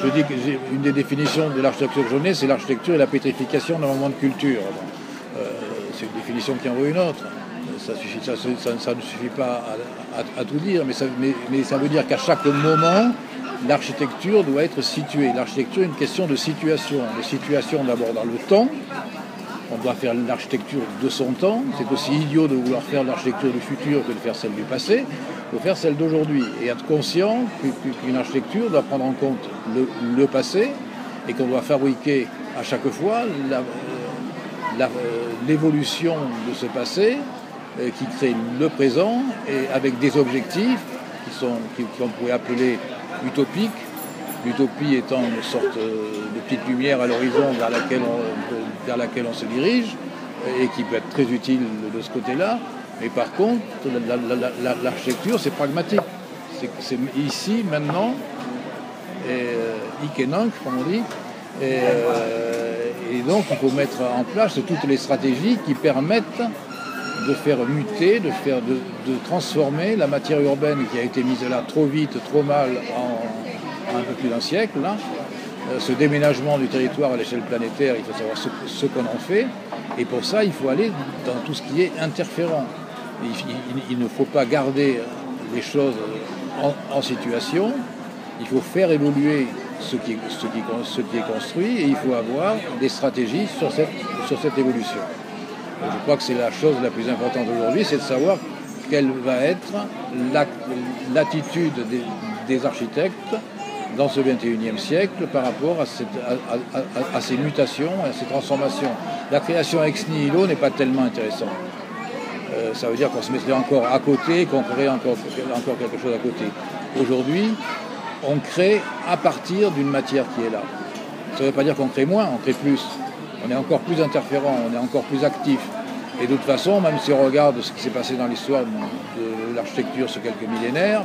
Je dis que une des définitions de l'architecture que je connais, c'est l'architecture et la pétrification d'un moment de culture. C'est une définition qui en vaut une autre. Ça ne suffit pas à tout dire, mais ça veut dire qu'à chaque moment, l'architecture doit être située. L'architecture est une question de situation d'abord dans le temps. On doit faire l'architecture de son temps. C'est aussi idiot de vouloir faire l'architecture du futur que de faire celle du passé. Il faut faire celle d'aujourd'hui et être conscient qu'une architecture doit prendre en compte le passé et qu'on doit fabriquer à chaque fois l'évolution de ce passé qui crée le présent et avec des objectifs qu'on pourrait appeler utopiques. L'utopie étant une sorte de petite lumière à l'horizon vers laquelle on se dirige et qui peut être très utile de ce côté-là. Mais par contre, l'architecture, c'est pragmatique. C'est ici, maintenant, hic et nunc, comme on dit. Et donc, il faut mettre en place toutes les stratégies qui permettent de faire muter, de transformer la matière urbaine qui a été mise là trop vite, trop mal, en un peu plus d'un siècle. Là. Ce déménagement du territoire à l'échelle planétaire, il faut savoir ce qu'on en fait. Et pour ça, il faut aller dans tout ce qui est interférent. Il ne faut pas garder les choses en situation. Il faut faire évoluer ce qui est construit et il faut avoir des stratégies sur cette évolution. Je crois que c'est la chose la plus importante aujourd'hui, c'est de savoir quelle va être l'attitude des architectes dans ce XXIe siècle par rapport à ces mutations, à ces transformations. La création ex nihilo n'est pas tellement intéressante. Ça veut dire qu'on se mettrait encore à côté, qu'on créerait encore quelque chose à côté. Aujourd'hui, on crée à partir d'une matière qui est là. Ça ne veut pas dire qu'on crée moins, on crée plus. On est encore plus interférent, on est encore plus actif. Et de toute façon, même si on regarde ce qui s'est passé dans l'histoire de l'architecture sur quelques millénaires,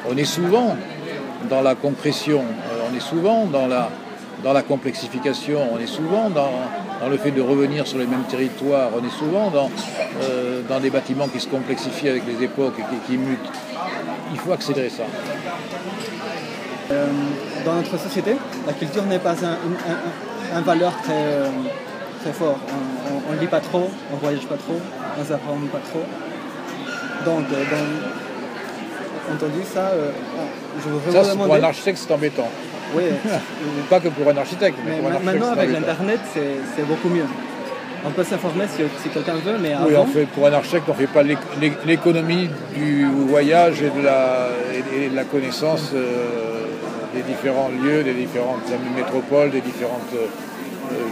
on est souvent dans la concrétion, on est souvent dans la complexification, on est souvent dans le fait de revenir sur les mêmes territoires, on est souvent dans des bâtiments qui se complexifient avec les époques et qui mutent. Il faut accélérer ça. Dans notre société, la culture n'est pas un valeur très fort. On ne lit pas trop, on ne voyage pas trop, on ne s'apprend pas trop. Donc, entendu ça, je voudrais ça, vous demander... pour un architecte, c'est embêtant. Oui. Pas que pour un architecte, mais pour un architecte, maintenant, avec l'Internet, c'est beaucoup mieux. On peut s'informer si quelqu'un veut, mais avant... Oui, pour un architecte, on ne fait pas l'économie du voyage et de la connaissance des différents lieux, des différentes métropoles, des différentes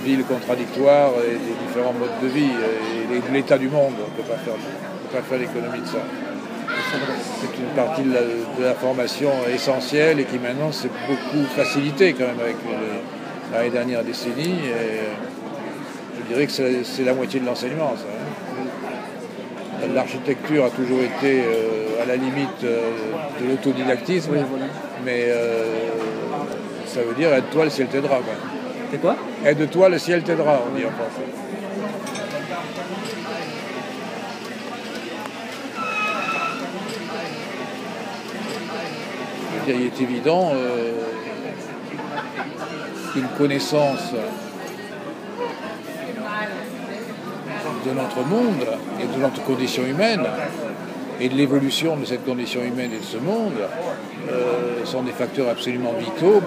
villes contradictoires et des différents modes de vie et de l'état du monde. On ne peut pas faire l'économie de ça. C'est une partie de la formation essentielle et qui maintenant s'est beaucoup facilitée quand même avec les dernières décennies. Et je dirais que c'est la moitié de l'enseignement, ça. Hein. L'architecture a toujours été à la limite de l'autodidactisme, oui, voilà. Mais ça veut dire aide-toi, le ciel t'aidera. C'est quoi ? Aide-toi, le ciel t'aidera, on dit en français. Il est évident qu'une connaissance de notre monde et de notre condition humaine et de l'évolution de cette condition humaine et de ce monde sont des facteurs absolument vitaux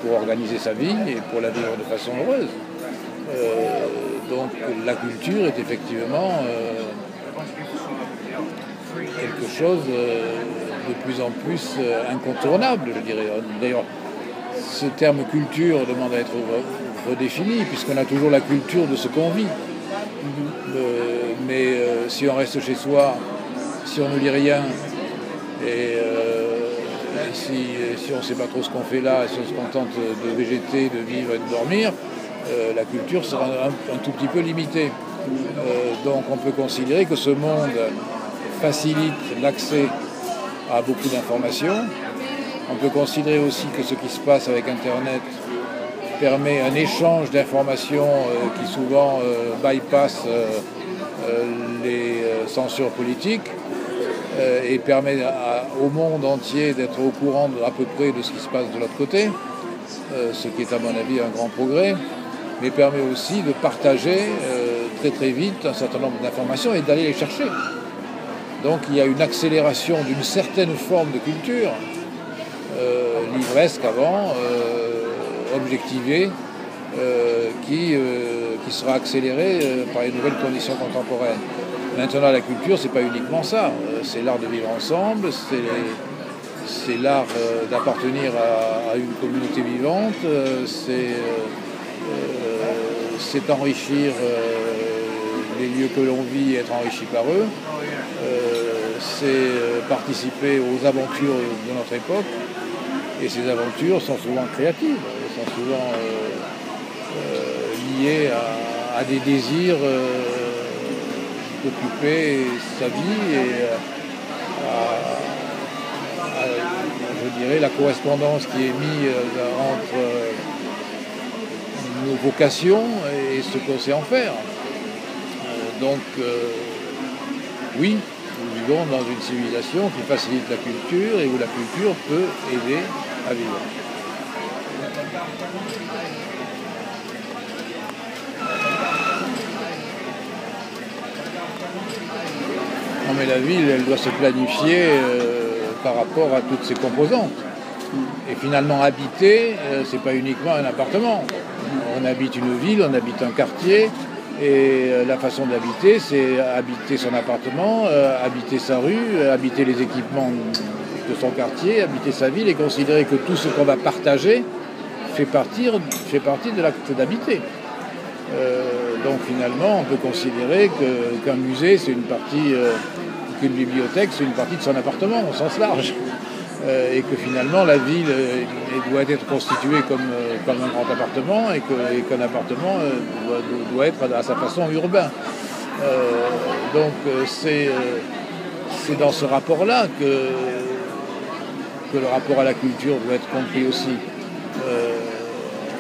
pour organiser sa vie et pour la vivre de façon heureuse. Donc la culture est effectivement quelque chose de plus en plus incontournable, je dirais. D'ailleurs, ce terme culture demande à être redéfini, puisqu'on a toujours la culture de ce qu'on vit. Mais si on reste chez soi, si on ne lit rien, et si on ne sait pas trop ce qu'on fait là, si on se contente de végéter, de vivre et de dormir, la culture sera un tout petit peu limitée. Donc on peut considérer que ce monde facilite l'accès à beaucoup d'informations. On peut considérer aussi que ce qui se passe avec Internet permet un échange d'informations qui souvent bypass les censures politiques et permet au monde entier d'être au courant à peu près de ce qui se passe de l'autre côté. ce qui est à mon avis un grand progrès, mais permet aussi de partager très très vite un certain nombre d'informations et d'aller les chercher. Donc il y a une accélération d'une certaine forme de culture, livresque avant, objectivée, qui sera accélérée par les nouvelles conditions contemporaines. Maintenant, la culture, c'est pas uniquement ça. C'est l'art de vivre ensemble, c'est l'art d'appartenir à une communauté vivante, c'est enrichir les lieux que l'on vit et être enrichi par eux, c'est participer aux aventures de notre époque, et ces aventures sont souvent créatives, sont souvent liées à des désirs d'occuper sa vie et je dirais, la correspondance qui est mise entre nos vocations et ce qu'on sait en faire. Donc, oui, nous vivons dans une civilisation qui facilite la culture et où la culture peut aider à vivre. Non, mais la ville, elle doit se planifier par rapport à toutes ses composantes. Et finalement, habiter, c'est pas uniquement un appartement. On habite une ville, on habite un quartier, et la façon d'habiter, c'est habiter son appartement, habiter sa rue, habiter les équipements de son quartier, habiter sa ville, et considérer que tout ce qu'on va partager fait partie de l'acte d'habiter. Donc finalement, on peut considérer qu'un musée, c'est une partie, qu'une bibliothèque, c'est une partie de son appartement, au sens large. Et que finalement, la ville doit être constituée comme un grand appartement, et qu'un appartement doit être à sa façon urbain. Donc c'est dans ce rapport-là que le rapport à la culture doit être compris aussi.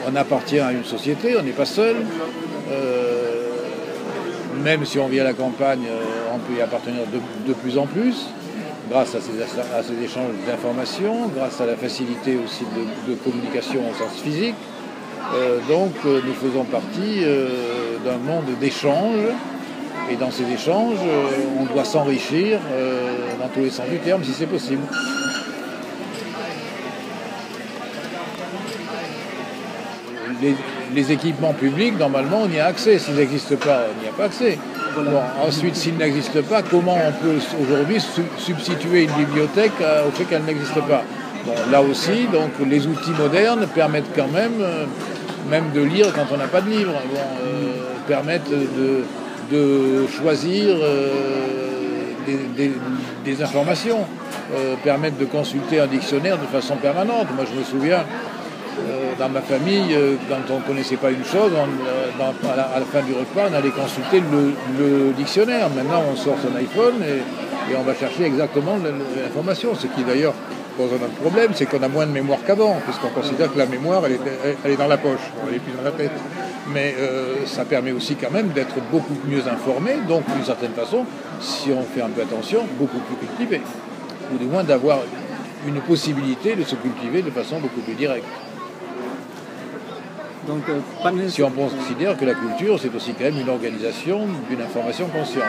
On appartient à une société, on n'est pas seul. Même si on vit à la campagne, on peut y appartenir de plus en plus, grâce à ces échanges d'informations, grâce à la facilité aussi de communication au sens physique. Donc nous faisons partie d'un monde d'échanges, et dans ces échanges, on doit s'enrichir dans tous les sens du terme, si c'est possible. Les équipements publics, normalement, on y a accès. S'ils n'existent pas, on n'y a pas accès. Voilà. Bon, ensuite, s'ils n'existent pas, comment on peut aujourd'hui substituer une bibliothèque au fait qu'elle n'existe pas? Bon, là aussi, donc, les outils modernes permettent quand même de lire quand on n'a pas de livre. Bon, permettent de choisir des informations, permettent de consulter un dictionnaire de façon permanente. Moi, je me souviens, dans ma famille, quand on ne connaissait pas une chose, à la fin du repas, on allait consulter le dictionnaire. Maintenant, on sort son iPhone et on va chercher exactement l'information. Ce qui d'ailleurs pose un problème, c'est qu'on a moins de mémoire qu'avant, puisqu'on considère que la mémoire, elle est dans la poche, elle n'est plus dans la tête. Mais ça permet aussi quand même d'être beaucoup mieux informé, donc d'une certaine façon, si on fait un peu attention, beaucoup plus cultivé. Ou du moins d'avoir une possibilité de se cultiver de façon beaucoup plus directe. Donc, si on considère que la culture, c'est aussi quand même une organisation d'une information consciente.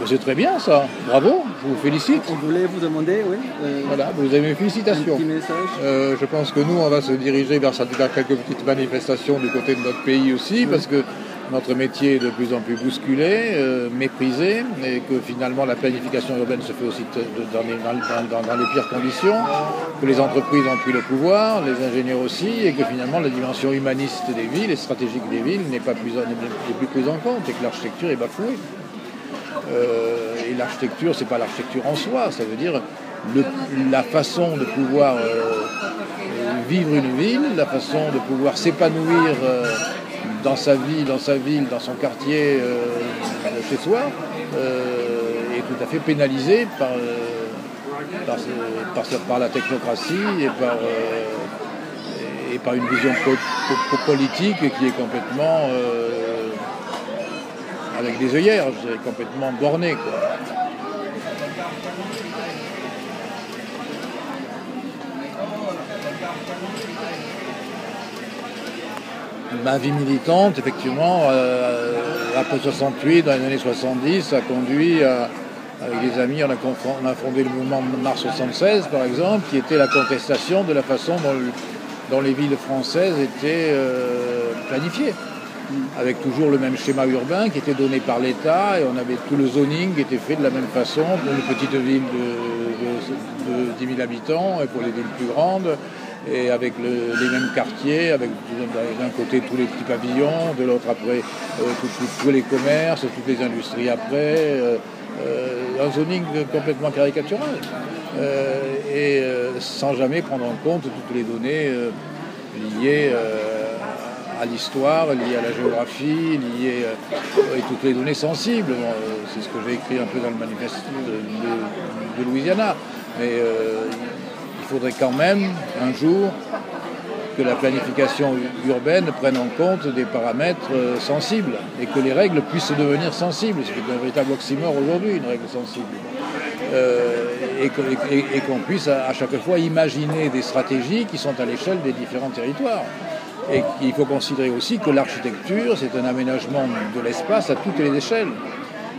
C'est très bien ça, bravo, je vous félicite. On voulait vous demander, oui. Voilà, vous avez mes félicitations. Un petit message. Je pense que nous, on va se diriger vers quelques petites manifestations du côté de notre pays aussi, parce que notre métier est de plus en plus bousculé, méprisé, et que finalement la planification urbaine se fait aussi dans les pires conditions, que les entreprises ont pris le pouvoir, les ingénieurs aussi, et que finalement la dimension humaniste des villes et stratégique des villes n'est plus prise en compte, et que l'architecture est bafouée. Et l'architecture, c'est pas l'architecture en soi, ça veut dire la façon de pouvoir vivre une ville, la façon de pouvoir s'épanouir dans sa vie, dans sa ville, dans son quartier, chez soi, est tout à fait pénalisée par la technocratie et et pas une vision politique qui est complètement avec des œillères, complètement bornée, quoi. Ma vie militante, effectivement, après 68, dans les années 70, a conduit avec des amis, on a fondé le mouvement Mars 76, par exemple, qui était la contestation de la façon dont les villes françaises étaient planifiées, avec toujours le même schéma urbain qui était donné par l'État, et on avait tout le zoning qui était fait de la même façon pour une petite ville de 10 000 habitants et pour les villes plus grandes, et avec les mêmes quartiers, avec d'un côté tous les petits pavillons, de l'autre après tous les commerces, toutes les industries après, un zoning complètement caricatural, et sans jamais prendre en compte toutes les données liées à l'histoire, liées à la géographie, liées et toutes les données sensibles. Bon, c'est ce que j'ai écrit un peu dans le manifeste de Louisiana. Mais il faudrait quand même un jour que la planification urbaine prenne en compte des paramètres sensibles et que les règles puissent devenir sensibles. C'est un véritable oxymore aujourd'hui, une règle sensible. Et qu'on puisse à chaque fois imaginer des stratégies qui sont à l'échelle des différents territoires. Et qu'il faut considérer aussi que l'architecture, c'est un aménagement de l'espace à toutes les échelles.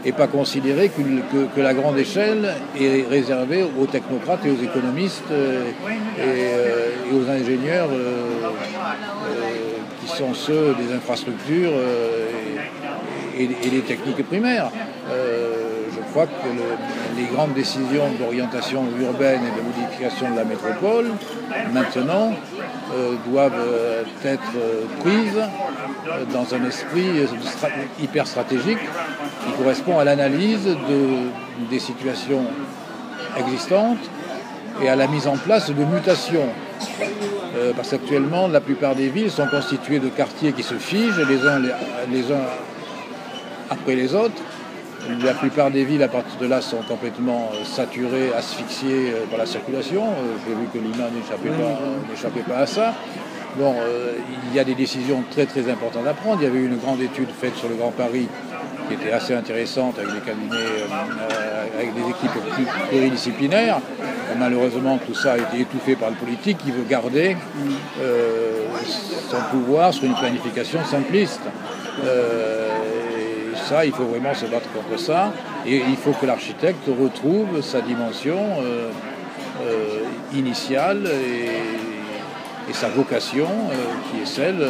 Et pas considérer que la grande échelle est réservée aux technocrates et aux économistes et aux ingénieurs qui sont ceux des infrastructures et des techniques primaires. Je crois que les grandes décisions d'orientation urbaine et de modification de la métropole, maintenant, doivent être prises dans un esprit hyper stratégique qui correspond à l'analyse des situations existantes et à la mise en place de mutations. Parce qu'actuellement, la plupart des villes sont constituées de quartiers qui se figent les uns après les autres. La plupart des villes, à partir de là, sont complètement saturées, asphyxiées par la circulation. J'ai vu que Lima n'échappait pas à ça. Bon, il y a des décisions très très importantes à prendre. Il y avait eu une grande étude faite sur le Grand Paris qui était assez intéressante avec des cabinets, avec des équipes pluridisciplinaires. Malheureusement, tout ça a été étouffé par le politique qui veut garder son pouvoir sur une planification simpliste. Ça, il faut vraiment se battre contre ça, et il faut que l'architecte retrouve sa dimension initiale et sa vocation, qui est celle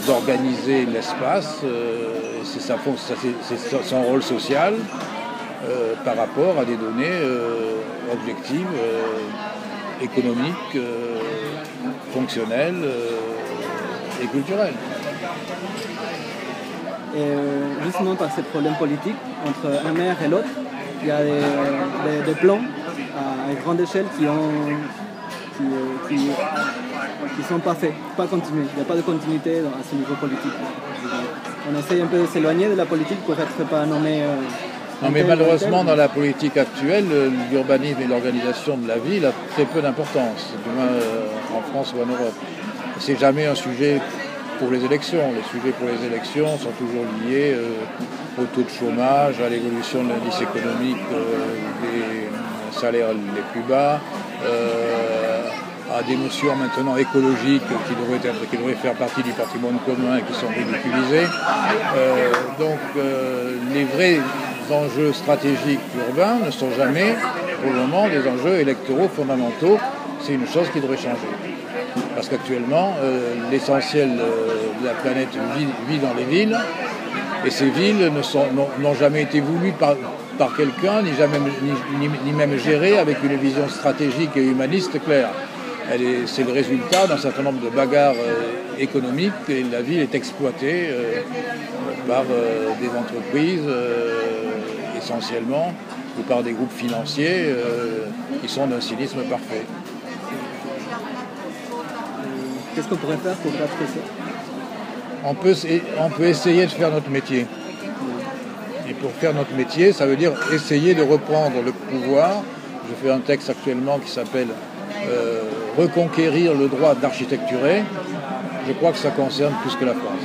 d'organiser l'espace, c'est son rôle social par rapport à des données objectives, économiques, fonctionnelles et culturelles. Et justement par ces problèmes politiques entre un maire et l'autre, il y a des plans à grande échelle qui sont pas faits, pas continués. Il n'y a pas de continuité à ce niveau politique. On essaye un peu de s'éloigner de la politique pour être pas nommé. Non, mais malheureusement, dans la politique actuelle, l'urbanisme et l'organisation de la ville a très peu d'importance, du moins en France ou en Europe. C'est jamais un sujet pour les élections. Les sujets pour les élections sont toujours liés au taux de chômage, à l'évolution de l'indice économique des salaires les plus bas, à des notions maintenant écologiques qui devraient faire partie du patrimoine commun et qui sont ridiculisées. Donc les vrais enjeux stratégiques urbains ne sont jamais, pour le moment, des enjeux électoraux fondamentaux. C'est une chose qui devrait changer. Parce qu'actuellement, l'essentiel de la planète vit dans les villes, et ces villes n'ont jamais été voulues par quelqu'un, ni même gérées avec une vision stratégique et humaniste claire. C'est le résultat d'un certain nombre de bagarres économiques, et la ville est exploitée par des entreprises essentiellement, ou par des groupes financiers qui sont d'un cynisme parfait. Qu'est-ce qu'on pourrait faire pour battre ça ? On peut essayer de faire notre métier. Et pour faire notre métier, ça veut dire essayer de reprendre le pouvoir. Je fais un texte actuellement qui s'appelle reconquérir le droit d'architecturer, je crois que ça concerne plus que la France.